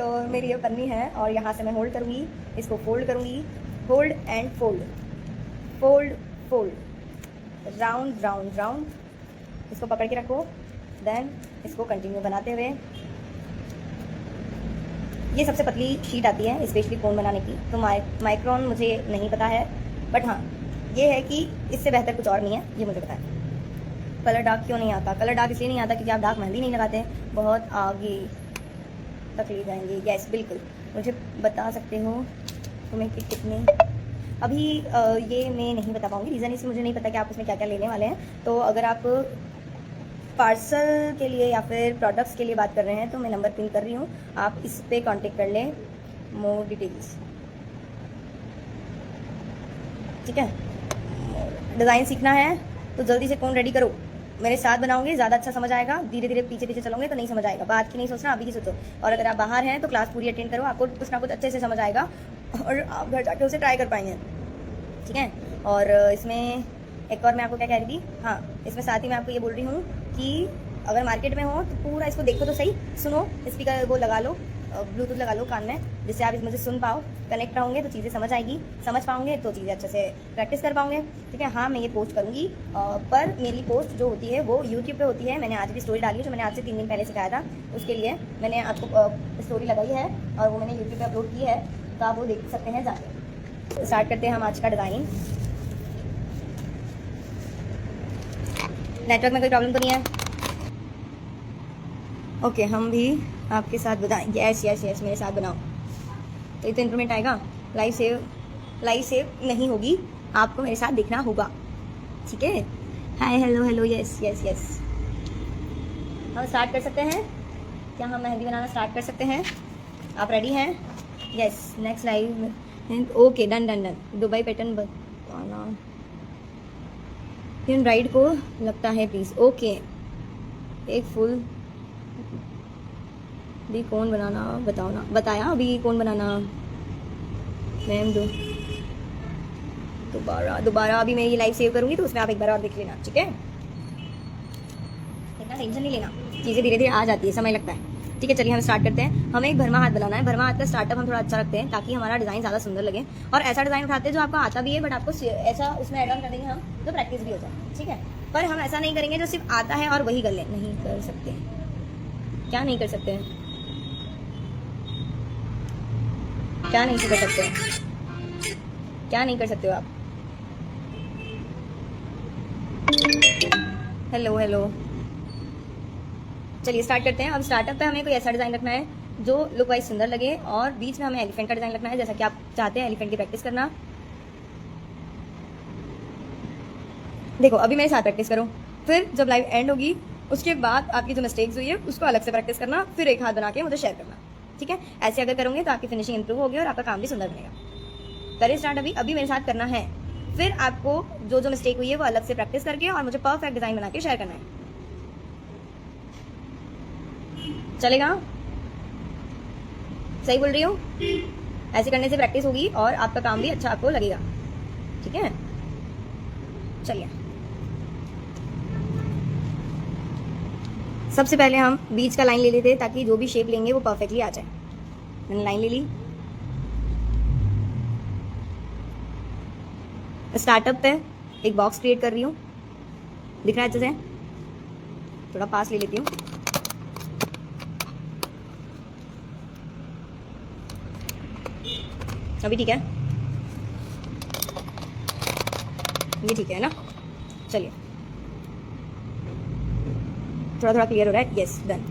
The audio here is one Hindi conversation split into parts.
तो मेरी ये पन्नी है और यहाँ से मैं होल्ड करूँगी, इसको फोल्ड करूँगी, hold and fold, fold fold, round round round, इसको पकड़ के रखो। देन इसको कंटिन्यू बनाते हुए, ये सबसे पतली शीट आती है स्पेशली कोन बनाने की, तो माइक्रोन मुझे नहीं पता है, बट हाँ ये है कि इससे बेहतर कुछ और नहीं है, ये मुझे पता है। कलर डार्क क्यों नहीं आता? कलर डार्क इसलिए नहीं आता क्योंकि आप डार्क मेहंदी नहीं लगाते, बहुत आगे तक ले जाएंगे। यस बिल्कुल, मुझे बता सकते हो तुम्हें कि कितने, अभी ये मैं नहीं बता पाऊँगी, रीज़न इसलिए मुझे नहीं पता कि आप उसमें क्या क्या लेने वाले हैं। तो अगर आप पार्सल के लिए या फिर प्रोडक्ट्स के लिए बात कर रहे हैं तो मैं नंबर पिन कर रही हूँ, आप इस पर कॉन्टेक्ट कर लें, मोर डिटेल्स। ठीक है, डिज़ाइन सीखना है तो जल्दी से कोन रेडी करो, मेरे साथ बनाओगे ज़्यादा अच्छा समझ आएगा, धीरे धीरे पीछे पीछे चलोगे तो नहीं समझ आएगा। बात की नहीं सोचना, अभी की सोचो। और अगर आप बाहर हैं तो क्लास पूरी अटेंड करो, आपको कुछ ना कुछ अच्छे से समझ आएगा और आप घर जाके उसे ट्राई कर पाएंगे। ठीक है, और इसमें एक और मैं आपको क्या कह रही थी, हाँ इसमें साथ ही मैं आपको ये बोल रही हूँ कि अगर मार्केट में हो तो पूरा इसको देखो तो सही, सुनो, स्पीकर वो लगा लो, ब्लूटूथ लगा लो कान में, जिससे आप मुझे सुन पाओ, कनेक्ट रहोगे तो चीज़ें समझ आएगी, समझ पाओगे तो चीज़ें अच्छे से प्रैक्टिस कर पाओगे। ठीक है, हाँ मैं ये पोस्ट करूँगी, पर मेरी पोस्ट जो होती है वो यूट्यूब पे होती है। मैंने आज भी स्टोरी डाली है जो मैंने आज से 3 दिन पहले सिखाया था, उसके लिए मैंने आपको स्टोरी लगाई है और वो मैंने यूट्यूब पर अपलोड की है, तो आप वो देख सकते हैं जाके। स्टार्ट करते हैं हम आज का डिज़ाइन। नेटवर्क में कोई प्रॉब्लम तो नहीं है? ओके, हम भी आपके साथ बनाएं। यस यस यस, मेरे साथ बनाओ तो ये तो इंप्रूवमेंट आएगा। लाइव सेव नहीं होगी, आपको मेरे साथ देखना होगा। ठीक है, hi hello hello, yes yes yes. हम स्टार्ट कर सकते हैं क्या? हम मेहंदी बनाना स्टार्ट कर सकते हैं, आप रेडी हैं? Yes, next live. Okay, done done done. Dubai pattern बताना फिर ब्राइड को लगता है प्लीज़। ओके, एक फुल भी कौन बनाना बताओ ना, बताया अभी कौन बनाना मैम, दोबारा अभी मैं ये लाइव सेव करूँगी तो उसमें आप एक बार और देख लेना। ठीक है, इतना टेंशन नहीं लेना, चीज़ें धीरे धीरे आ जाती है, समय लगता है। ठीक है, चलिए हम स्टार्ट करते हैं। हमें एक भरमा हाथ बनाना है, भरमा हाथ का स्टार्टअप हम थोड़ा अच्छा रखते हैं ताकि हमारा डिज़ाइन ज़्यादा सुंदर लगे, और ऐसा डिज़ाइन उठाते हैं जो आपको आता भी है बट आपको ऐसा उसमें ऐड ऑन कर देंगे हम तो प्रैक्टिस भी हो जाए। ठीक है, पर हम ऐसा नहीं करेंगे जो सिर्फ आता है और वही कर लें, नहीं कर सकते। क्या नहीं कर सकते हैं? क्या नहीं कर सकते हैं? क्या नहीं कर सकते हो आप? हेलो हेलो, चलिए स्टार्ट करते हैं। अब स्टार्टअप पे हमें कोई ऐसा डिज़ाइन रखना है जो लुक वाइज सुंदर लगे, और बीच में हमें एलिफेंट का डिज़ाइन रखना है, जैसा कि आप चाहते हैं एलिफेंट की प्रैक्टिस करना। देखो अभी मेरे साथ प्रैक्टिस करो, फिर जब लाइव एंड होगी उसके बाद आपकी जो मिस्टेक्स हुई है उसको अलग से प्रैक्टिस करना, फिर एक हाथ बना के मुझे शेयर करना। ठीक है, ऐसे अगर करोगे तो आपकी फिनिशिंग इंप्रूव होगी और आपका काम भी सुंदर बनेगा। करिए स्टार्ट, अभी मेरे साथ करना है, फिर आपको जो जो मिस्टेक हुई है वो अलग से प्रैक्टिस करके और मुझे परफेक्ट डिज़ाइन बना के शेयर करना है। चलेगा? सही बोल रही हूँ? ऐसे करने से प्रैक्टिस होगी और आपका काम भी अच्छा आपको लगेगा। ठीक है, चलिए सबसे पहले हम बीच का लाइन ले लेते हैं ताकि जो भी शेप लेंगे वो परफेक्टली आ जाए। मैंने लाइन ले ली। स्टार्टअप पे एक बॉक्स क्रिएट कर रही हूँ, दिख रहा है अच्छे से? थोड़ा पास ले लेती हूँ। अभी ठीक है? ये ठीक है ना? चलिए थोड़ा थोड़ा क्लियर हो रहा है। Yes, done.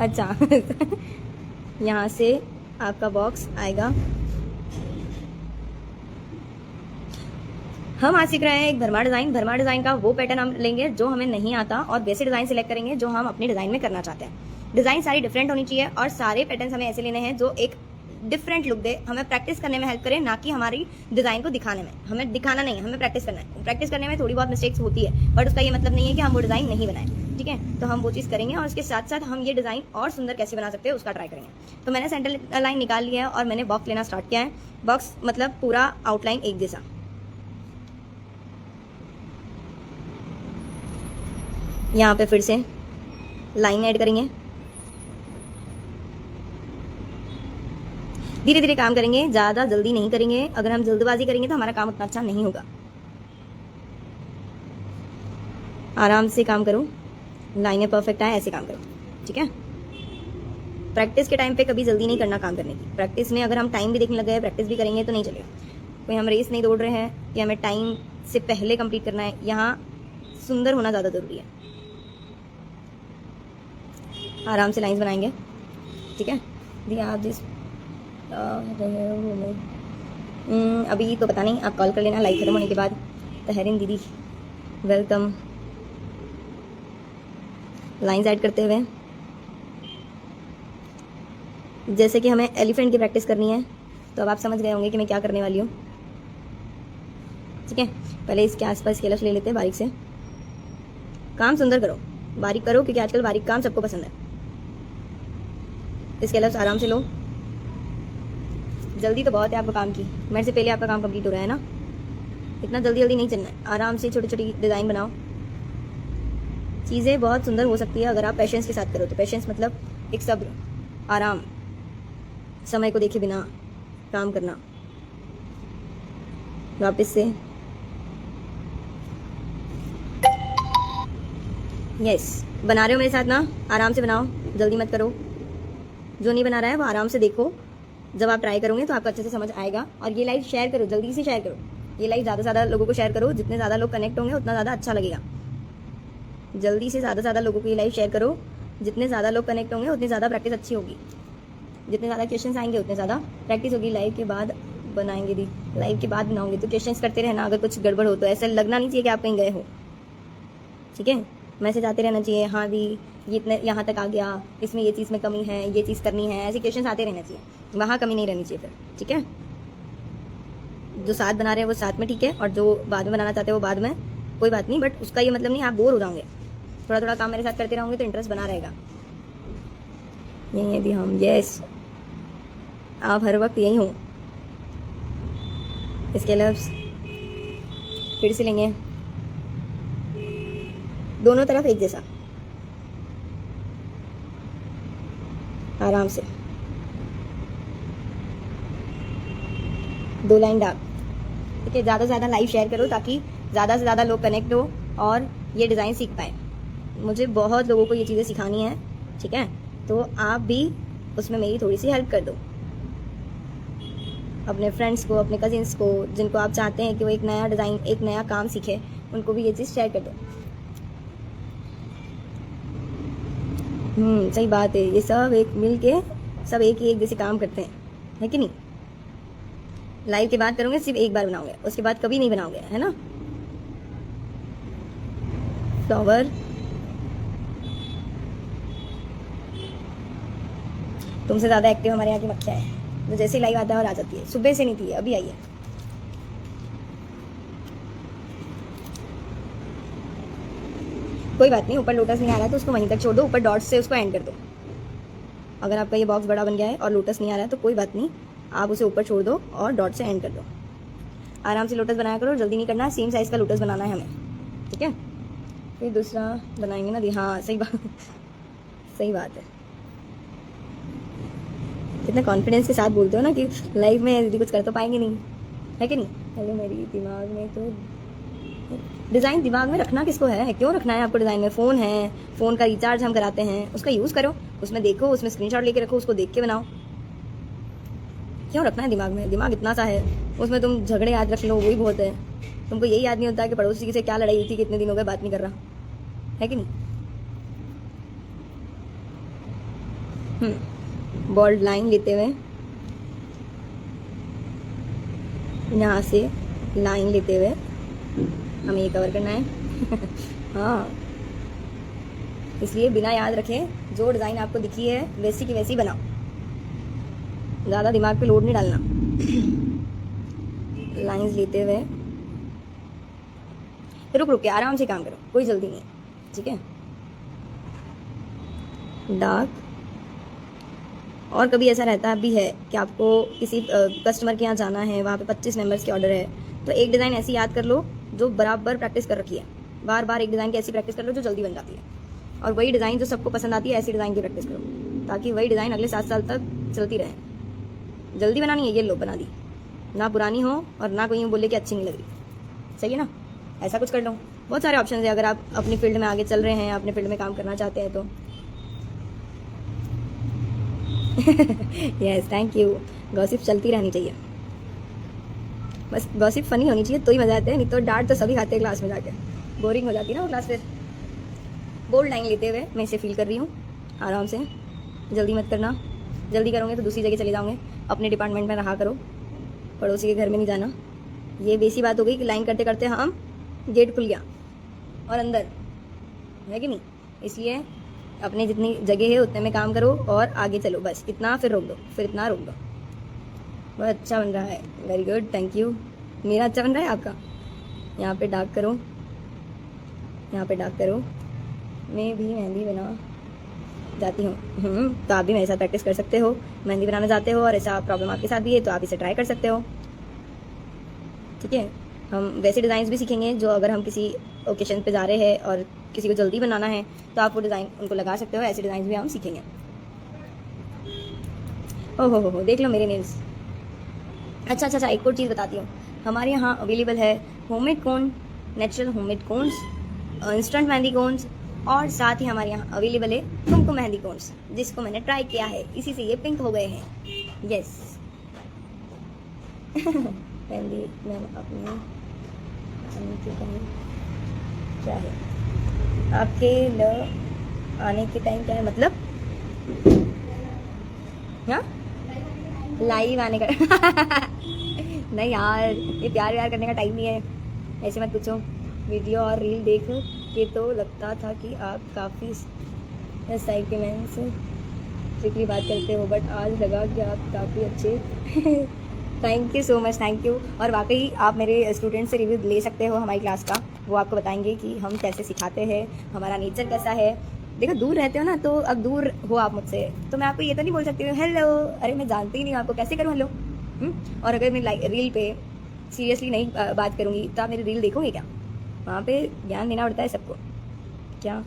अच्छा यहाँ से आपका बॉक्स आएगा। हम आज सीख रहे हैं एक भरमा डिज़ाइन। भरमा डिज़ाइन का वो पैटर्न हम लेंगे जो हमें नहीं आता और वैसे डिज़ाइन सिलेक्ट करेंगे जो हम अपने डिज़ाइन में करना चाहते हैं। डिज़ाइन सारी डिफरेंट होनी चाहिए और सारे पैटर्न्स हमें ऐसे लेने हैं जो एक डिफरेंट लुक दे, हमें प्रैक्टिस करने में हेल्प करे, ना कि हमारी डिज़ाइन को दिखाने में। हमें दिखाना नहीं, हमें प्रैक्टिस करना है। प्रैक्टिस करने में थोड़ी बहुत मिस्टेक्स होती है बट उसका ये मतलब नहीं है कि हम वो डिज़ाइन नहीं बनाएं। ठीक है, तो हम वो चीज़ करेंगे और उसके साथ साथ हम ये डिज़ाइन और सुंदर कैसे बना सकते हैं उसका ट्राई करेंगे। तो मैंने सेंटर लाइन निकाल लिया है और मैंने बॉक्स लेना स्टार्ट किया है। बॉक्स मतलब पूरा आउटलाइन एक जैसा। यहाँ पे फिर से लाइन ऐड करेंगे, धीरे धीरे काम करेंगे, ज़्यादा जल्दी नहीं करेंगे। अगर हम जल्दबाजी करेंगे तो हमारा काम उतना अच्छा नहीं होगा। आराम से काम करो, लाइनें परफेक्ट आए ऐसे काम करो, ठीक है। प्रैक्टिस के टाइम पे कभी जल्दी नहीं करना काम करने की। प्रैक्टिस में अगर हम टाइम भी देखने लग गए, प्रैक्टिस भी करेंगे तो नहीं चलेगा। कोई हम रेस नहीं दौड़ रहे हैं कि हमें टाइम से पहले कंप्लीट करना है। यहाँ सुंदर होना ज़्यादा ज़रूरी है। आराम से लाइंस बनाएंगे, ठीक है। दिया आप जिस अभी तो पता नहीं, आप कॉल कर लेना लाइव खत्म होने के बाद। तहरीन दीदी वेलकम। लाइंस ऐड करते हुए जैसे कि हमें एलिफेंट की प्रैक्टिस करनी है, तो अब आप समझ गए होंगे कि मैं क्या करने वाली हूँ, ठीक है। पहले इसके आसपास स्केलर्स ले लेते हैं बारीक से। काम सुंदर करो, बारीक करो, क्योंकि आजकल बारीक काम सबको पसंद है। स्केलर्स आराम से लो, जल्दी तो बहुत है आपको काम की। मेरे से पहले आपका काम कंप्लीट हो रहा है ना, इतना जल्दी जल्दी नहीं चलना है। आराम से छोटी छोटी डिज़ाइन बनाओ। चीज़ें बहुत सुंदर हो सकती है अगर आप पेशेंस के साथ करो तो। पेशेंस मतलब एक सब्र, आराम, समय को देखे बिना काम करना। वापस से यस, बना रहे हो मेरे साथ ना, आराम से बनाओ, जल्दी मत करो। जो नहीं बना रहा है वो आराम से देखो। जब आप ट्राई करोगे तो आपको अच्छे से समझ आएगा। और ये लाइव शेयर करो, जल्दी से शेयर करो। ये लाइव ज़्यादा से ज़्यादा लोगों को शेयर करो। जितने ज़्यादा लोग कनेक्ट होंगे उतना ज़्यादा अच्छा लगेगा। जल्दी से ज़्यादा लोगों को ये लाइव शेयर करो। जितने ज़्यादा लोग कनेक्ट होंगे उतनी ज़्यादा प्रैक्टिस अच्छी होगी। जितने ज़्यादा क्वेश्चंस आएंगे उतने ज़्यादा प्रैक्टिस होगी। लाइव के बाद बनाएंगे दी, लाइव के बाद बनाओगे तो क्वेश्चंस करते रहना। अगर कुछ गड़बड़ हो तो ऐसा लगना नहीं चाहिए कि आप कहीं गए हो, ठीक है। मैसेज आते रहना चाहिए, हाँ दी ये इतने यहाँ तक आ गया, इसमें ये चीज़ में कमी है, ये चीज़ करनी है, ऐसे क्वेश्चंस आते रहना चाहिए। वहाँ कमी नहीं रहनी चाहिए फिर, ठीक है। जो साथ बना रहे हैं वो साथ में ठीक है, और जो बाद में बनाना चाहते हैं वो बाद में, कोई बात नहीं। बट उसका ये मतलब नहीं आप बोर हो जाओगे। थोड़ा थोड़ा काम मेरे साथ करते रहोगे तो इंटरेस्ट बना रहेगा। यही यदि हम यस, आप हर वक्त यही हो। इसके लफ्स फिर से लेंगे, दोनों तरफ एक जैसा, आराम से 2 लाइन डार्क, ठीक है। ज़्यादा से ज़्यादा लाइव शेयर करो ताकि ज़्यादा से ज़्यादा लोग कनेक्ट हो और ये डिज़ाइन सीख पाए। मुझे बहुत लोगों को ये चीज़ें सिखानी है, ठीक है। तो आप भी उसमें मेरी थोड़ी सी हेल्प कर दो। अपने फ्रेंड्स को, अपने कजिन्स को, जिनको आप चाहते हैं कि वो एक नया डिज़ाइन, एक नया काम सीखे, उनको भी ये चीज़ शेयर कर दो। सही बात है। ये सब एक मिल के सब एक ही एक जैसे काम करते हैं, है कि नहीं। लाइव के बाद करोगे सिर्फ एक बार बनाओगे, उसके बाद कभी नहीं बनाओगे, है ना। फ्लावर तुमसे ज़्यादा एक्टिव हमारे यहाँ की मक्खियाँ हैं, जो जैसे लाइव आता है और आ जाती है। सुबह से नहीं थी, अभी आई है। कोई बात नहीं, ऊपर लोटस नहीं आ रहा है तो उसको वहीं तक छोड़ दो, ऊपर डॉट से उसको एंड कर दो। अगर आपका ये बॉक्स बड़ा बन गया है और लोटस नहीं आ रहा है तो कोई बात नहीं, आप उसे ऊपर छोड़ दो और डॉट से एंड कर दो। आराम से लोटस बनाया करो, जल्दी नहीं करना। सेम साइज़ का लोटस बनाना है हमें, ठीक है। फिर दूसरा बनाएंगे ना दी, हाँ सही बात, सही बात है। इतने कॉन्फिडेंस के साथ बोलते हो ना कि लाइफ में दीदी कुछ कर तो पाएंगे नहीं, है कि नहीं। हेलो, मेरी दिमाग में तो डिज़ाइन दिमाग में रखना किसको है, क्यों रखना है आपको डिज़ाइन में। फ़ोन है, फ़ोन का रिचार्ज हम कराते हैं, उसका यूज़ करो, उसमें देखो, उसमें स्क्रीनशॉट लेके रखो, उसको देख के बनाओ। क्यों रखना है दिमाग में, दिमाग इतना सा है, उसमें तुम झगड़े याद रख लो वही बहुत है। तुमको यही याद नहीं होता कि पड़ोसी से क्या लड़ाई हुई थी, कितने दिन हो गए बात नहीं कर रहा, है कि नहीं। बोल्ड लाइन लेते हुए, यहाँ से लाइन लेते हुए हमें ये कवर करना है। हाँ, इसलिए बिना याद रखे जो डिज़ाइन आपको दिखी है वैसी की वैसी बनाओ, ज़्यादा दिमाग पे लोड नहीं डालना। लाइंस लेते हुए रुक रुक के आराम से काम करो, कोई जल्दी नहीं है, ठीक है। डार्क, और कभी ऐसा रहता भी है कि आपको किसी कस्टमर के यहाँ जाना है, वहाँ पे 25 मेंबर्स के ऑर्डर है, तो एक डिज़ाइन ऐसी याद कर लो जो बराबर प्रैक्टिस कर रखी है। बार बार एक डिज़ाइन की ऐसी प्रैक्टिस कर लो जो जल्दी बन जाती है। और वही डिज़ाइन जो सबको पसंद आती है ऐसी डिज़ाइन की प्रैक्टिस करो, ताकि वही डिज़ाइन अगले 7 साल तक चलती रहे। जल्दी बनानी है, ये लो बना दी, ना पुरानी हो और ना कोई यूँ बोले कि अच्छी नहीं लग रही। सही है ना, ऐसा कुछ कर लो। बहुत सारे ऑप्शन है अगर आप अपनी फील्ड में आगे चल रहे हैं, अपने फील्ड में काम करना चाहते हैं तो। Yes, thank you. गॉसिप चलती रहनी चाहिए, बस गॉसिप फनी होनी चाहिए तो ही मज़ा आता है, नहीं तो डांट तो सभी खाते हैं क्लास में जाके, बोरिंग हो जाती है ना वो क्लास। फिर बोल्ड लाइन लेते हुए मैं इसे फील कर रही हूँ, आराम से, जल्दी मत करना। जल्दी करोगे तो दूसरी जगह चले जाओगे, अपने डिपार्टमेंट में रहा करो, पड़ोसी के घर में नहीं जाना। ये बेसी बात हो गई कि लाइन करते करते हम गेट खुल गया और अंदर है कि नहीं, इसलिए अपने जितनी जगह है उतने में काम करो और आगे चलो, बस इतना, फिर रोक दो, फिर इतना रोक दो। बहुत अच्छा बन रहा है, वेरी गुड, थैंक यू। मेरा अच्छा बन रहा है, आपका। यहाँ पे डार्क करो, यहाँ पे डार्क करो। मैं भी मेहंदी बना जाती हूँ, तो आप भी मेरे साथ प्रैक्टिस कर सकते हो। मेहंदी बनाना चाहते हो और ऐसा प्रॉब्लम आपके साथ भी है तो आप इसे ट्राई कर सकते हो, ठीक है। हम वैसे डिज़ाइंस भी सीखेंगे जो अगर हम किसी ओकेशन पे जा रहे हैं और किसी को जल्दी बनाना है तो आप वो डिज़ाइन उनको लगा सकते हो, ऐसे डिज़ाइन भी हम सीखेंगे। ओहो हो, देख लो मेरे नेल्स। अच्छा, एक और चीज़ बताती हूँ, हमारे यहाँ अवेलेबल है homemade cone, natural homemade cones, instant mehndi cones, और साथ ही हमारे यहाँ अवेलेबल है कुमकुम मेहंदी कोन्स, जिसको मैंने ट्राई किया है, इसी से ये पिंक हो गए हैं। यस। मेहंदी मैम अपनी क्या है आपके आने के टाइम, क्या है मतलब? हाँ, लाइव आने का नहीं यार, ये प्यार करने का टाइम नहीं है, ऐसे मत पूछो। वीडियो और रील देख के तो लगता था कि आप काफ़ी टाइप के मैन से स्ट्रिक्टली बात करते हो, बट आज लगा कि आप काफ़ी अच्छे। Thank you so much, thank you. और वाकई आप मेरे स्टूडेंट से रिव्यू ले सकते हो हमारी क्लास का, वो आपको बताएंगे कि हम कैसे सिखाते हैं, हमारा नेचर कैसा है। देखो, दूर रहते हो ना, तो अब दूर हो आप मुझसे, तो मैं आपको ये तो नहीं बोल सकती हूँ हेलो, अरे मैं जानती ही नहीं हूँ आपको, कैसे करूँ हेलो। और अगर मैं रील पे सीरियसली नहीं बात करूँगी तो आप मेरी रील देखोगे क्या? वहाँ पे ज्ञान देना पड़ता है सबको, क्या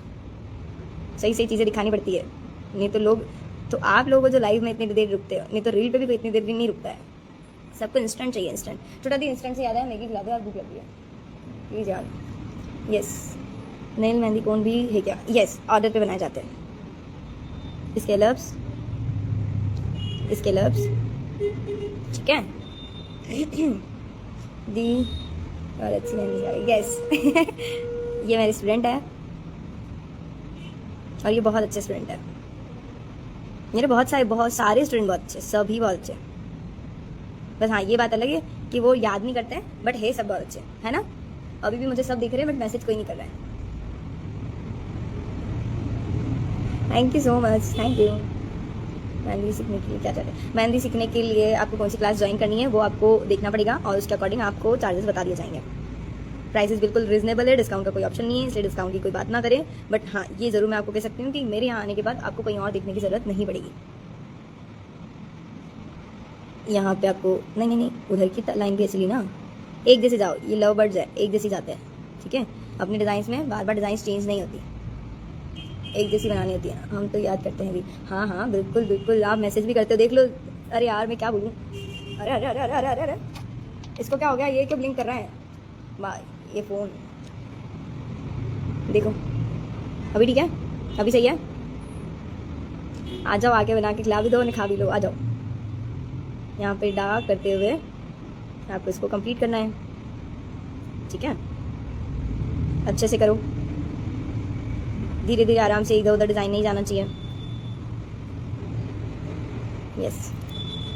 सही सही चीज़ें दिखानी पड़ती है, नहीं तो लोग, तो आप लोगों को जो लाइव में इतनी देर रुकते हो, नहीं तो रील पे भी कोई इतनी देर नहीं रुकता है। सबको इंस्टेंट चाहिए, इंस्टेंट। छोटा दी इंस्टेंट से याद है, मैगी खिला दो, आप भूख लगी है प्लीज़ यार। यस, नेल मेहंदी कोन भी है क्या? यस, ऑर्डर पे बनाए जाते हैं। स्केलप्स, ठीक है। दी और अच्छी मेहंदी, यस। ये मेरे स्टूडेंट है और ये बहुत अच्छे स्टूडेंट है। मेरे बहुत सारे स्टूडेंट बहुत अच्छे, सभी बहुत अच्छे। बस हाँ, ये बात अलग है कि वो याद नहीं करते हैं, बट है सब बहुत अच्छे, है ना। अभी भी मुझे सब दिख रहे हैं बट मैसेज कोई नहीं कर रहा है। Thank you so much, thank you. Mehndi सीखने के लिए क्या चाहते हैं? मेहंदी सीखने के लिए आपको कौन सी क्लास ज्वाइन करनी है वो आपको देखना पड़ेगा और उसके अकॉर्डिंग आपको चार्जेस बता दिए जाएंगे। प्राइसेस बिल्कुल रीजनेबल है, डिस्काउंट का कोई ऑप्शन नहीं है, इसलिए डिस्काउंट की कोई बात ना करें। बट हाँ, ये ज़रूर मैं आपको कह सकती हूँ कि मेरे यहाँ आने के बाद आपको कहीं और देखने की ज़रूरत नहीं पड़ेगी। यहाँ पे आपको नहीं, उधर की लाइन भी ऐसी ली ना, एक जैसे जाओ, ये लव बर्ड्स है, एक जैसी जाते हैं, ठीक है। अपने डिज़ाइंस में बार बार डिज़ाइंस चेंज नहीं होती, एक जैसी बनानी होती है। हम तो याद करते हैं भी, हाँ बिल्कुल, आप मैसेज भी करते हो, देख लो। अरे यार मैं क्या बोलूँ, अरे, इसको क्या हो गया, ये क्यों ब्लिंक कर रहा है? वाह, ये फ़ोन देखो, अभी ठीक है, अभी सही है। आ जाओ, आके बना के खिला भी दो, खा भी लो, आ जाओ। यहाँ पे डार्क करते हुए आपको इसको कंप्लीट करना है, ठीक है। अच्छे से करो, धीरे धीरे आराम से, इधर उधर डिज़ाइन नहीं जाना चाहिए। यस,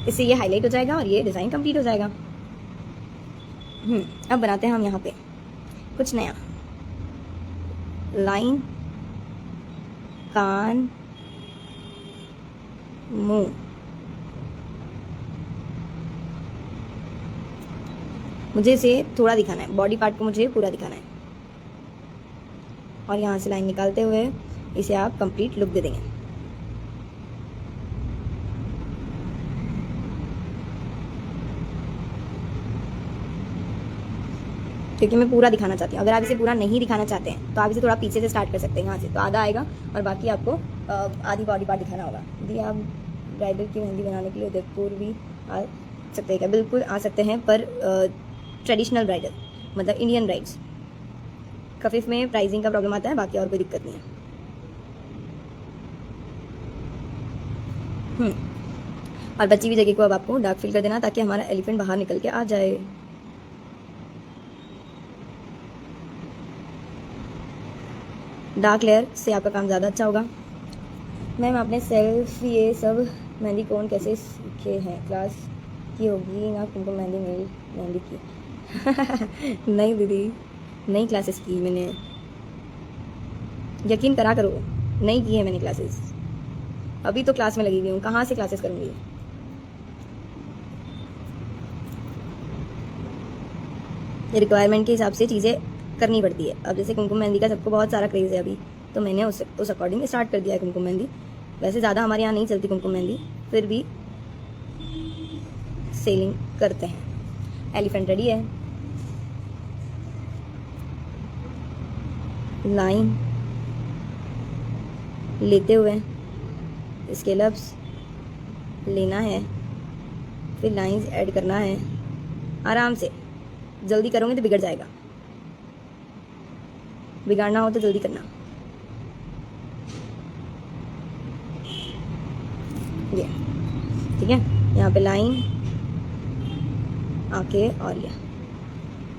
इससे ये हाईलाइट हो जाएगा और ये डिज़ाइन कंप्लीट हो जाएगा। अब बनाते हैं हम यहाँ पे कुछ नया। लाइन, कान, मुंह, मुझे इसे थोड़ा दिखाना है, बॉडी पार्ट को मुझे पूरा दिखाना है। और यहाँ से लाइन निकालते हुए इसे आप कंप्लीट लुक दे देंगे। क्योंकि मैं पूरा दिखाना चाहती हूँ। अगर आप इसे पूरा नहीं दिखाना चाहते हैं तो आप इसे थोड़ा पीछे से स्टार्ट कर सकते हैं, यहाँ से तो आधा आएगा और बाकी आपको आधी बॉडी पार्ट दिखाना होगा। यदि आप ब्राइडल की मेहंदी बनाने के लिए उदयपुर भी आ सकते हैं क्या? बिल्कुल आ सकते हैं, पर ट्रेडिशनल ब्राइडल मतलब इंडियन ब्राइड्स। खफीफ में प्राइसिंग का प्रॉब्लम आता है, बाकी और कोई दिक्कत नहीं है। और बची हुई जगह को अब आपको डार्क फिल कर देना ताकि हमारा एलिफेंट बाहर निकल के आ जाए। डार्क लेयर से आपका काम ज़्यादा अच्छा होगा। मैम आपने सेल्फ ये सब मेहंदी कौन कैसे सीखे हैं? क्लास की होगी ना? कुमकुम मेहंदी मेरी मेहंदी की नहीं दीदी, नई क्लासेस की मैंने, यकीन करा करो, नहीं की है मैंने क्लासेस। अभी तो क्लास में लगी हुई हूँ, कहाँ से क्लासेस करूँगी? रिक्वायरमेंट के हिसाब से चीज़ें करनी पड़ती है। अब जैसे कुमकुम मेहंदी का सबको बहुत सारा क्रेज़ है अभी, तो मैंने उस अकॉर्डिंग स्टार्ट कर दिया है कुमकुम मेहंदी। वैसे ज़्यादा हमारे यहाँ नहीं चलती कुमकुम मेहंदी, फिर भी सेलिंग करते हैं। एलिफेंट रेडी है। लाइन लेते हुए स्केलअप्स लेना है, फिर लाइंस ऐड करना है आराम से। जल्दी करोगे तो बिगड़ जाएगा, बिगाड़ना हो तो जल्दी करना। ये ठीक है, यहाँ पे लाइन आके और ये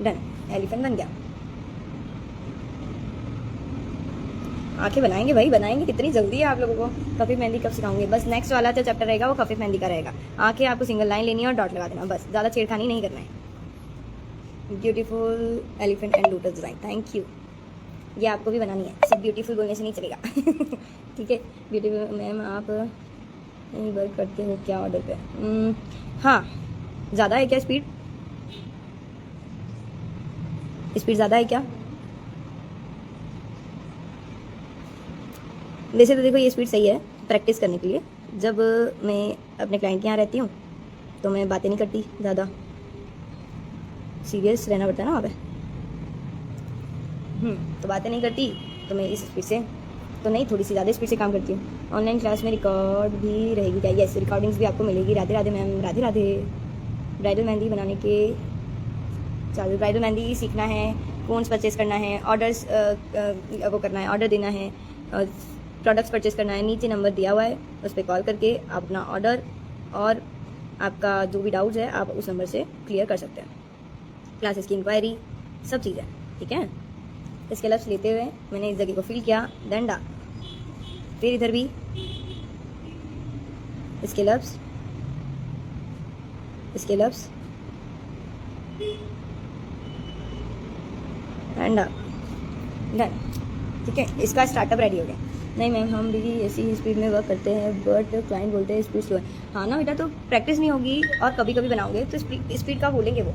डन, एलिफेंट बन गया। आंखें बनाएंगे भाई, बनाएंगे। कितनी जल्दी है आप लोगों को। खफीफ मेहंदी कब सिखाऊंगे? बस नेक्स्ट वाला जो चैप्टर रहेगा वो खफीफ मेहंदी का रहेगा। आंखें आपको सिंगल लाइन लेनी है और डॉट लगा देना, बस। ज़्यादा छेड़खानी नहीं करना है। Beautiful elephant and lotus design, thank you. ये आपको भी बनानी है, सिर्फ ब्यूटीफुल बोलने से नहीं चलेगा ठीक है। ब्यूटीफुल मैम आप वर्क करते हो क्या ऑर्डर पे? हाँ, ज़्यादा है क्या स्पीड? स्पीड ज़्यादा है क्या? वैसे तो देखो ये स्पीड सही है प्रैक्टिस करने के लिए। जब मैं अपने क्लाइंट के यहाँ रहती हूँ तो मैं बातें नहीं करती ज़्यादा, सीरियस रहना पड़ता है ना वहाँ पे। तो बातें नहीं करती, तो मैं इस स्पीड से तो नहीं, थोड़ी सी ज़्यादा स्पीड से काम करती हूँ। ऑनलाइन क्लास में रिकॉर्ड भी रहेगी क्या? यस, रिकॉर्डिंग्स भी आपको मिलेगी। राधे राधे मैम, राधे राधे। ब्राइडल मेहंदी बनाने के चालू, ब्राइडल मेहंदी सीखना है, कोन्स परचेज करना है, ऑर्डर्स वो करना है, ऑर्डर देना है, प्रोडक्ट्स परचेज करना है, नीचे नंबर दिया हुआ है, उस पर कॉल करके आप अपना ऑर्डर और आपका जो भी डाउट्स है आप उस नंबर से क्लियर कर सकते हैं। क्लासेस की इंक्वायरी, सब चीज़ें, ठीक है। इसके लफ्स लेते हुए मैंने इस जगह को फिल किया, डंडा, फिर इधर भी इसके लफ्स डंडा, डन, ठीक है। इसका स्टार्टअप रेडी हो गया। नहीं मैम हम भी ऐसी ही स्पीड में वर्क करते हैं, बट क्लाइंट बोलते हैं स्पीड स्लो है। हाँ ना बेटा, तो प्रैक्टिस नहीं होगी और कभी कभी बनाओगे तो स्पीड का बोलेंगे वो,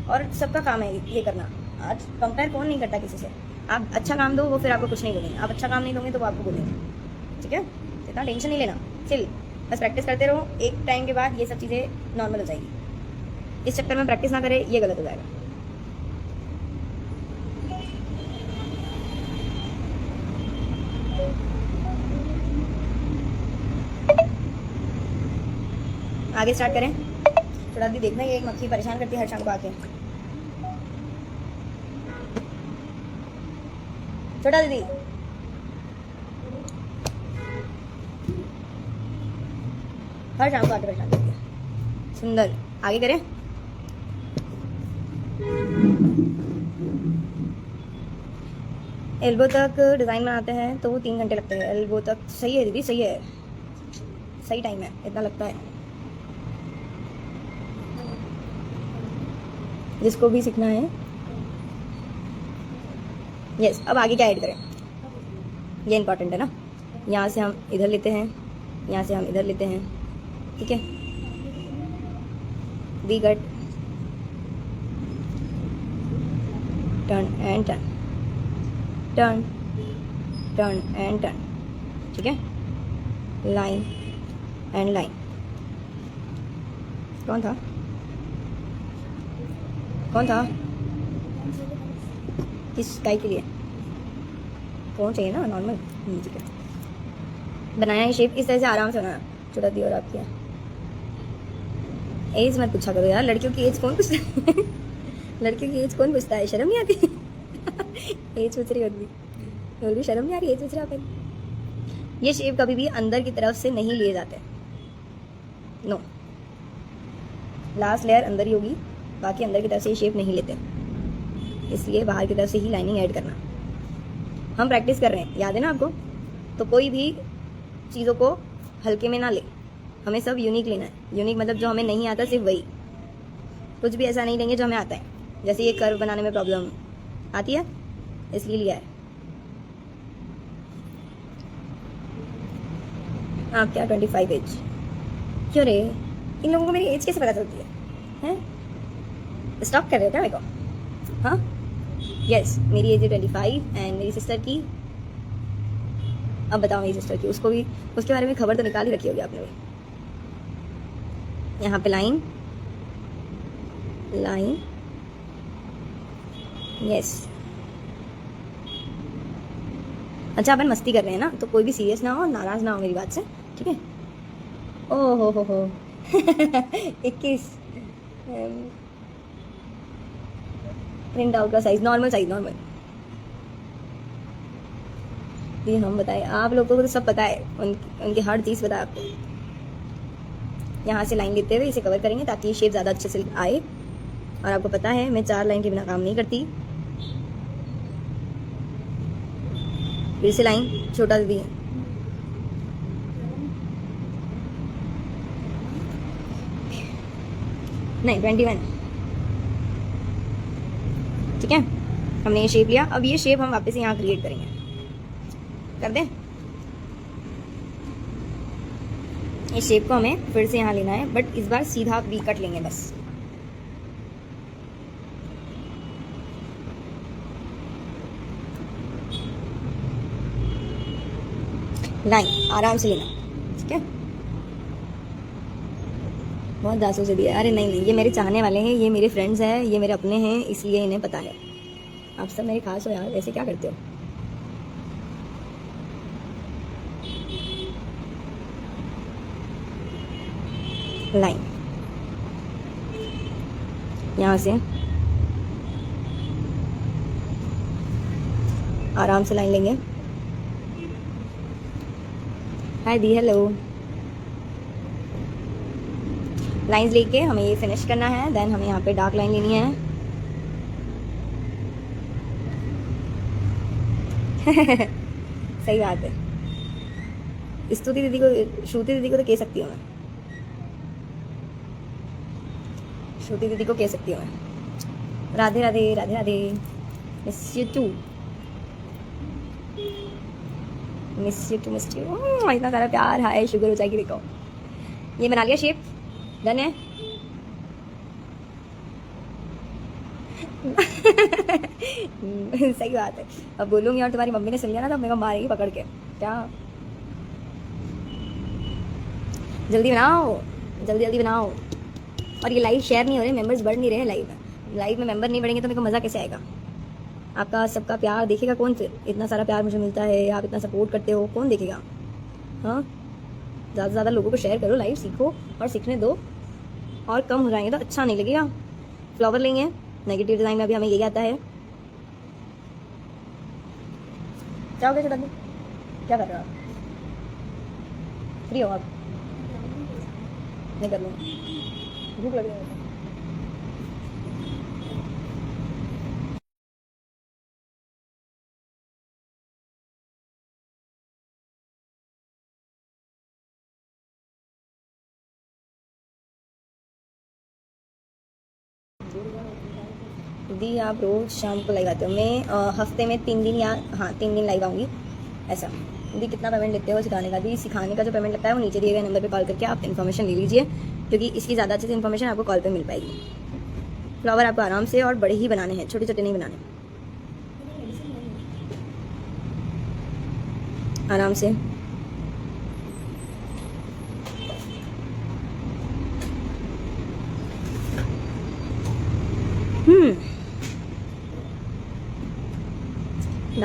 और सबका काम है ये करना। आज कंपेयर कौन नहीं करता किसी से। आप अच्छा काम दो, वो फिर आपको कुछ नहीं बोलेंगे। आप अच्छा काम नहीं दोगे तो वो आपको बोलेंगे, ठीक है। इतना टेंशन नहीं लेना, चिल, बस प्रैक्टिस करते रहो। एक टाइम के बाद ये सब चीज़ें नॉर्मल हो जाएगी। इस चक्कर में प्रैक्टिस ना करें, ये गलत हो जाएगा। आगे स्टार्ट करें। थोड़ा भी देखना, ये एक मक्खी परेशान करती है हर शाम को आके। छोटा दीदी, हर शाम को आके परेशान करती है। सुंदर, आगे करें। एल्बो तक डिज़ाइन बनाते हैं तो वो 3 घंटे लगते हैं। एल्बो तक सही है दीदी, सही है, सही टाइम है, इतना लगता है। जिसको भी सीखना है। यस, अब आगे क्या ऐड करें, ये इंपॉर्टेंट है ना। यहाँ से हम इधर लेते हैं, यहाँ से हम इधर लेते हैं, ठीक है। We cut, turn and turn, turn turn and turn, ठीक है। Line and line. कौन था? किस गाय के लिए? कौन चाहिए ना नॉर्मल? ठीक है। बनाया है शेप इस तरह से, आराम से बनाया, छोटा दी और आपकी एज मत पूछा करो यार, लड़कियों की एज कौन पूछता है? लड़कियों की एज कौन पूछता है? शर्म नहीं आती? एज पूछ रही होगी, बोल भी शर्म नहीं आ रही? एज पूछ रहा है। ये शेप कभी भी अंदर की तरफ से नहीं लिए जाते, नो। लास्ट लेयर अंदर ही होगी, बाकी अंदर की तरफ से ये शेप नहीं लेते, इसलिए बाहर की तरफ से ही लाइनिंग ऐड करना। हम प्रैक्टिस कर रहे हैं, याद है ना आपको? तो कोई भी चीज़ों को हल्के में ना ले, हमें सब यूनिक लेना है। यूनिक मतलब जो हमें नहीं आता सिर्फ वही, कुछ भी ऐसा नहीं लेंगे जो हमें आता है। जैसे ये कर्व बनाने में प्रॉब्लम आती है, इसलिए लिया है। आप क्या 25 एज? क्यों रे, इन लोगों को मेरी एज कैसे पता चलती है? हैं, स्टॉक कर रहे हो क्या मेरे को? हाँ, यस, मेरी एज है 25 एंड मेरी सिस्टर की, अब बताओ मेरी सिस्टर की, उसको भी उसके बारे में खबर तो निकाल ही रखी होगी आपने भी। यहाँ पे लाइन लाइन, यस। अच्छा, अपन मस्ती कर रहे हैं ना, तो कोई भी सीरियस ना हो, नाराज ना हो मेरी बात से, ठीक है? ओ हो 21 प्रिंट आउट का साइज नॉर्मल। ये हम बताए, आप लोगों को तो सब पता है, उनकी हर चीज़ पता है आपको। यहाँ से लाइन लेते हुए इसे कवर करेंगे ताकि ये शेप ज़्यादा अच्छे से आए। और आपको पता है मैं 4 लाइन के बिना काम नहीं करती। फिर से लाइन छोटा दी, नहीं 21, ठीक है? हमने ये शेप लिया, अब ये शेप हम वापस यहाँ क्रिएट करेंगे, कर दें? इस शेप को हमें फिर से यहाँ लेना है, बट इस बार सीधा वी कट लेंगे बस। लाइन आराम से लेना, ठीक है? बहुत दासों से दिया। अरे नहीं, ये मेरे चाहने वाले हैं, ये मेरे फ्रेंड्स हैं, ये मेरे अपने हैं, इसलिए इन्हें पता है। आप सब मेरे खास हो यार, ऐसे क्या करते हो? लाइन यहाँ से आराम से लाइन लेंगे। हाय दी, हेलो। लाइंस लेके हमें ये फिनिश करना है, देन हमें यहाँ पे डार्क लाइन लेनी है। सही बात है। स्तुति दीदी को, श्रुति दीदी को तो कह सकती हूँ मैं, श्रुति दीदी को कह सकती हूँ मैं। Radhe Radhe, Radhe Radhe, miss you too, miss you too, miss you. इतना सारा प्यार, हाय शुगर हो जाएगी। देखो ये बना लिया शेप, डन है। सही बात है। अब बोलूंगी और तुम्हारी मम्मी ने सुन लिया ना तो मेरे को मारेगी पकड़ के। क्या, जल्दी बनाओ, जल्दी जल्दी बनाओ। और ये लाइव शेयर नहीं हो रहे, मेंबर्स बढ़ नहीं रहे हैं लाइव में मेंबर नहीं बढ़ेंगे तो मेरे को मज़ा कैसे आएगा? आपका सबका प्यार देखेगा कौन? फिर इतना सारा प्यार मुझे मिलता है, आप इतना सपोर्ट करते हो, कौन देखेगा? हाँ, ज़्यादा से ज़्यादा लोगों को शेयर करो, लाइव सीखो और सीखने दो। और कम हो जाएंगे तो अच्छा नहीं लगेगा। फ्लावर लेंगे, नेगेटिव डिज़ाइन में अभी हमें यही आता है। जाओगे छोटा, क्या कर रहे हो आप? फ्री हो आप? नहीं कर लूँगा, भूख लग रही है। दी, आप रोज़ शाम को लाइव आते हो? मैं हफ्ते में 3 दिन या 3 दिन लाइव आऊँगी ऐसा। दी, कितना पेमेंट लेते हो सिखाने का? दी, सिखाने का जो पेमेंट लगता है वो नीचे दिए गए नंबर पे कॉल करके आप इन्फॉर्मेशन ले लीजिए, क्योंकि इसकी ज़्यादा अच्छी इन्फॉर्मेशन आपको कॉल पे मिल पाएगी। फ्लावर आपको आराम से और बड़े ही बनाने हैं, छोटे छोटे नहीं बनाने, आराम से।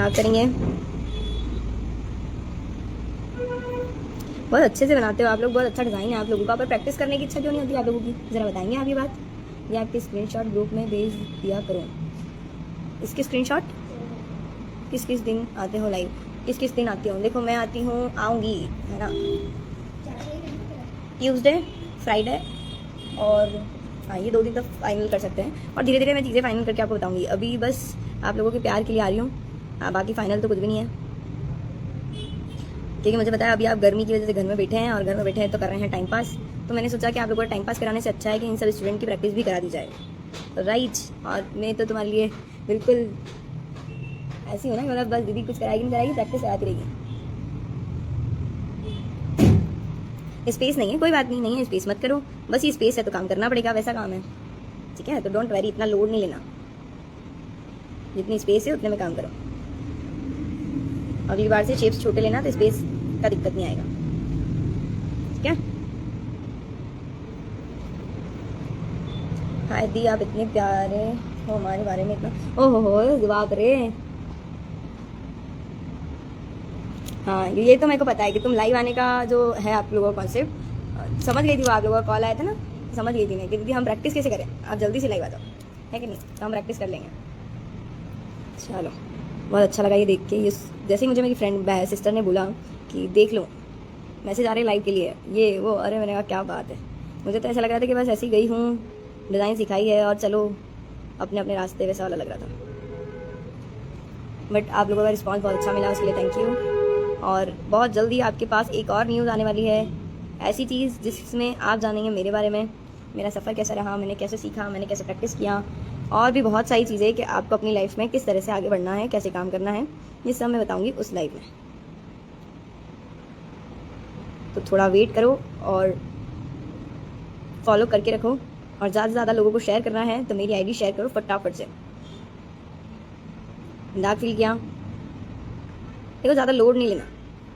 डार्क करेंगे। बहुत अच्छे से बनाते हो आप लोग, बहुत अच्छा डिज़ाइन है आप लोगों का, पर प्रैक्टिस करने की इच्छा क्यों नहीं होती आप लोगों की, ज़रा बताएंगे आप ये बात। ये आपके स्क्रीनशॉट ग्रुप में भेज दिया करो। इसके स्क्रीनशॉट किस किस दिन आते हो लाइव, किस किस दिन आती हूँ? देखो मैं आती हूँ, आऊँगी, है ना, ट्यूसडे, फ्राइडे और हाँ ये 2 दिन तक फाइनल कर सकते हैं, और धीरे धीरे मैं चीज़ें फाइनल करके आपको बताऊँगी। अभी बस आप लोगों के प्यार के लिए आ रही हूँ। हाँ बाकी फाइनल तो कुछ भी नहीं है, क्योंकि मुझे पता है अभी आप गर्मी की वजह से घर में बैठे हैं, और घर में बैठे हैं तो कर रहे हैं टाइम पास। तो मैंने सोचा कि आप लोगों को टाइम पास कराने से अच्छा है कि इन सब स्टूडेंट की प्रैक्टिस भी करा दी जाए, राइट। और मैं तो तुम्हारे लिए बिल्कुल ऐसी हो ना, मतलब बस दीदी कुछ कराएगी नहीं कराएगी, प्रैक्टिस कराती रहेगी। स्पेस नहीं है, कोई बात नहीं, नहीं है स्पेस मत करो, बस ये स्पेस है तो काम करना पड़ेगा, वैसा काम है, ठीक है। तो डोंट वरी, इतना लोड नहीं लेना, जितनी स्पेस है उतने में काम करो। अगली बार से शेप्स छोटे लेना तो स्पेस का दिक्कत नहीं आएगा, ठीक है। हाय दी, आप इतने प्यारे हो, हमारे बारे में इतना, ओहो हो बाप रे। हाँ ये तो मेरे को पता है कि तुम लाइव आने का जो है आप लोगों का कॉन्सेप्ट, समझ गई थी वो, आप लोगों का कॉल आया था ना, समझ गई थी मैं कि दीदी हम प्रैक्टिस कैसे करें, आप जल्दी से लाइव आ जाओ, है कि नहीं, तो हम प्रैक्टिस कर लेंगे। चलो बहुत अच्छा लगा ये देख के, ये जैसे ही मुझे मेरी फ्रेंड सिस्टर ने बोला कि देख लो मैसेज आ रहे लाइव के लिए, ये वो, अरे मैंने कहा क्या बात है। मुझे तो ऐसा लग रहा था कि बस ऐसी गई हूँ, डिज़ाइन सिखाई है और चलो अपने अपने रास्ते, वैसा वाला लग रहा था। बट आप लोगों का रिस्पॉन्स बहुत अच्छा मिला, उसके लिए थैंक यू। और बहुत जल्दी आपके पास एक और न्यूज़ आने वाली है, ऐसी चीज़ जिसमें आप जानेंगे मेरे बारे में, मेरा सफ़र कैसा रहा, मैंने कैसे सीखा, मैंने कैसे प्रैक्टिस किया, और भी बहुत सारी चीज़ें कि आपको अपनी लाइफ में किस तरह से आगे बढ़ना है, कैसे काम करना है, ये सब मैं बताऊंगी उस लाइव में। तो थोड़ा वेट करो और फॉलो करके रखो, और ज़्यादा से ज़्यादा लोगों को शेयर करना है तो मेरी आईडी शेयर करो फटाफट से। डार्क फील किया, देखो ज़्यादा लोड नहीं लेना,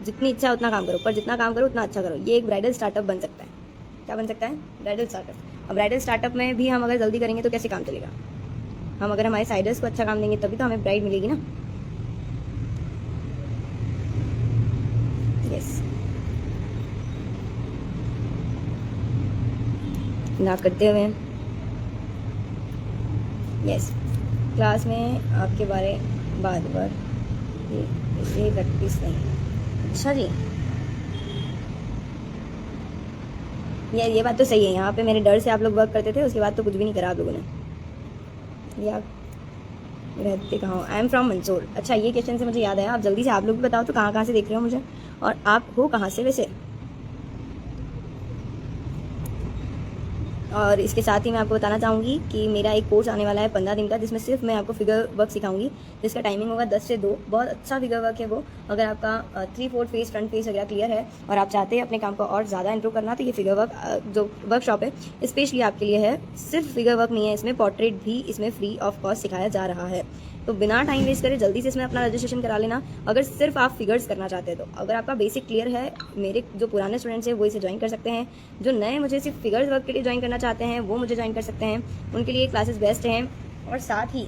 जितनी इच्छा उतना काम करो, पर जितना काम करो उतना अच्छा करो। ये एक ब्राइडल स्टार्टअप बन सकता है, क्या बन सकता है, ब्राइडल स्टार्टअप। और ब्राइडल स्टार्टअप में भी हम अगर जल्दी करेंगे तो कैसे काम चलेगा, हम अगर हमारे साइडर्स को अच्छा काम देंगे तभी तो हमें ब्राइड मिलेगी ना। यस, ना करते हुए यस, क्लास में आपके बारे बार बार ये प्रैक्टिस नहीं। अच्छा जी, ये बात तो सही है, यहाँ पे मेरे डर से आप लोग वर्क करते थे, उसके बाद तो कुछ भी नहीं करा आप लोगों ने। ये आप रहते कहाँ हो? I am from Mansoor. अच्छा ये क्वेश्चन से मुझे याद आया, आप जल्दी से आप लोग भी बताओ तो कहाँ से देख रहे हो मुझे, और आप हो कहाँ से वैसे। और इसके साथ ही मैं आपको बताना चाहूँगी कि मेरा एक कोर्स आने वाला है 15 दिन का, जिसमें सिर्फ मैं आपको फिगर वर्क सिखाऊंगी, जिसका टाइमिंग होगा 10 से 2। बहुत अच्छा फिगर वर्क है वो। अगर आपका 3/4 फेस, फ्रंट फेस वगैरह क्लियर है और आप चाहते हैं अपने काम को और ज़्यादा इंप्रूव करना, तो ये फिगर वर्क जो वर्कशॉप है स्पेशली आपके लिए है। सिर्फ फिगर वर्क नहीं है, इसमें पोर्ट्रेट भी इसमें फ्री ऑफ कॉस्ट सिखाया जा रहा है। तो बिना टाइम वेस्ट करे जल्दी से इसमें अपना रजिस्ट्रेशन करा लेना, अगर सिर्फ आप फिगर्स करना चाहते हैं तो। अगर आपका बेसिक क्लियर है, मेरे जो पुराने स्टूडेंट्स हैं वो इसे ज्वाइन कर सकते हैं। जो नए मुझे सिर्फ फिगर्स वर्क के लिए ज्वाइन करना चाहते हैं वो मुझे ज्वाइन कर सकते हैं, उनके लिए क्लासेस बेस्ट हैं। और साथ ही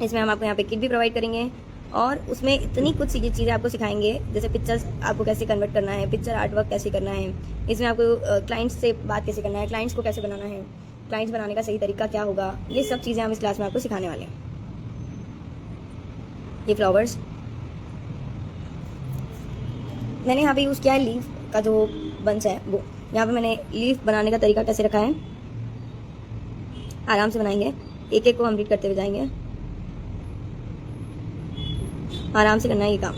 इसमें हम आपको यहाँ पे किट भी प्रोवाइड करेंगे, और उसमें इतनी कुछ चीज़ें आपको सिखाएंगे, जैसे पिक्चर्स आपको कैसे कन्वर्ट करना है, पिक्चर आर्ट वर्क कैसे करना है, इसमें आपको क्लाइंट्स से बात कैसे करना है, क्लाइंट्स को कैसे बनाना है, क्लाइंट्स बनाने का सही तरीका क्या होगा, ये सब चीज़ें हम इस क्लास में आपको सिखाने वाले हैं। ये फ्लावर्स मैंने यहाँ पे यूज़ किया है, लीफ का जो बंच है वो। यहाँ पे मैंने लीफ बनाने का तरीका कैसे रखा है, आराम से बनाएंगे, एक एक को कंप्लीट करते हुए जाएंगे, आराम से करना है ये काम,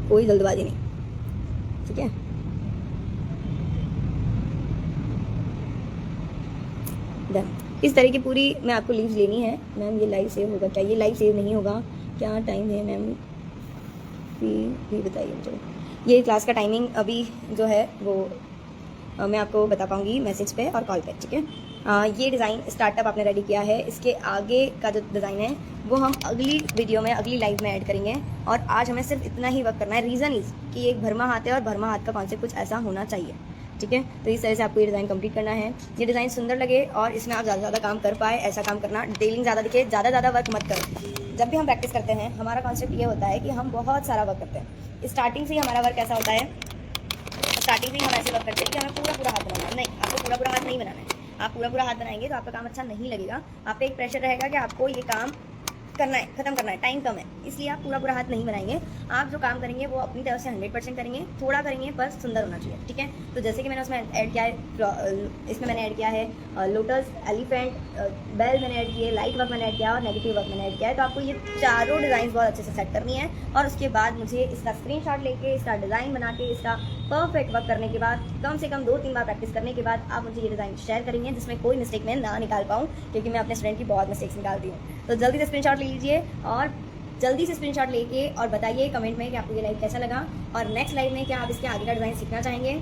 कोई जल्दबाजी नहीं, ठीक है। डन। इस तरह की पूरी मैं आपको लीव्स लेनी है। मैम ये लाइव सेव होगा क्या? ये लाइव सेव नहीं होगा, क्या टाइम है मैम भी बताइए मुझे। ये क्लास का टाइमिंग अभी जो है वो मैं आपको बता पाऊंगी मैसेज पे और कॉल पे, ठीक है। ये डिज़ाइन स्टार्टअप आपने रेडी किया है, इसके आगे का जो डिज़ाइन है वो हम अगली वीडियो में, अगली लाइव में ऐड करेंगे। और आज हमें सिर्फ इतना ही वर्क करना है। रीज़न इज़ कि एक भरमा हाथ है और भरमा हाथ का कॉन्सेप्ट कुछ ऐसा होना चाहिए, ठीक है। तो इस तरह से आपको ये डिज़ाइन कंप्लीट करना है। ये डिज़ाइन सुंदर लगे और इसमें आप ज़्यादा से ज़्यादा काम कर पाए, ऐसा काम करना। डिटेलिंग ज़्यादा दिखे, ज़्यादा वर्क मत करो, जब भी हम प्रैक्टिस करते हैं हमारा कॉन्सेप्ट ये होता है कि हम बहुत सारा वर्क करते हैं। स्टार्टिंग से ही हमारा वर्क ऐसा होता है, स्टार्टिंग से ही हम ऐसे वर्क करते हैं कि हमें पूरा पूरा हाथ बनाना है। नहीं, आपको पूरा पूरा हाथ नहीं बनाना है। आप पूरा पूरा हाथ बनाएंगे तो आपका काम अच्छा नहीं लगेगा। आप पे एक प्रेशर रहेगा कि आपको ये काम करना है, खत्म करना है, टाइम कम है, इसलिए आप पूरा पूरा हाथ नहीं बनाएंगे। आप जो काम करेंगे वो अपनी तरफ से 100% करेंगे, थोड़ा करेंगे पर सुंदर होना चाहिए, ठीक है। तो जैसे कि मैंने उसमें ऐड किया है, इसमें मैंने ऐड किया है लोटस, एलिफेंट, बेल मैंने ऐड किए, लाइट वर्क मैंने ऐड किया और नेगेटिव वर्क मैंने ऐड किया है। तो आपको ये चारों डिज़ाइन बहुत अच्छे से सेट करनी है और उसके बाद मुझे इसका स्क्रीनशॉट लेके, इसका डिज़ाइन बना के, इसका परफेक्ट वर्क करने के बाद, कम से कम 2-3 बार प्रैक्टिस करने के बाद आप मुझे ये डिज़ाइन शेयर करेंगे जिसमें कोई मिस्टेक मैं ना निकाल पाऊँ, क्योंकि मैं अपने स्टूडेंट की बहुत मिस्टेक्स निकालती हूँ। तो जल्दी से स्क्रीनशॉट ले लीजिए और जल्दी से स्क्रीनशॉट लेके और बताइए कमेंट में कि आपको ये लाइव कैसा लगा और नेक्स्ट लाइव में क्या आप इसके आगे का डिज़ाइन सीखना चाहेंगे।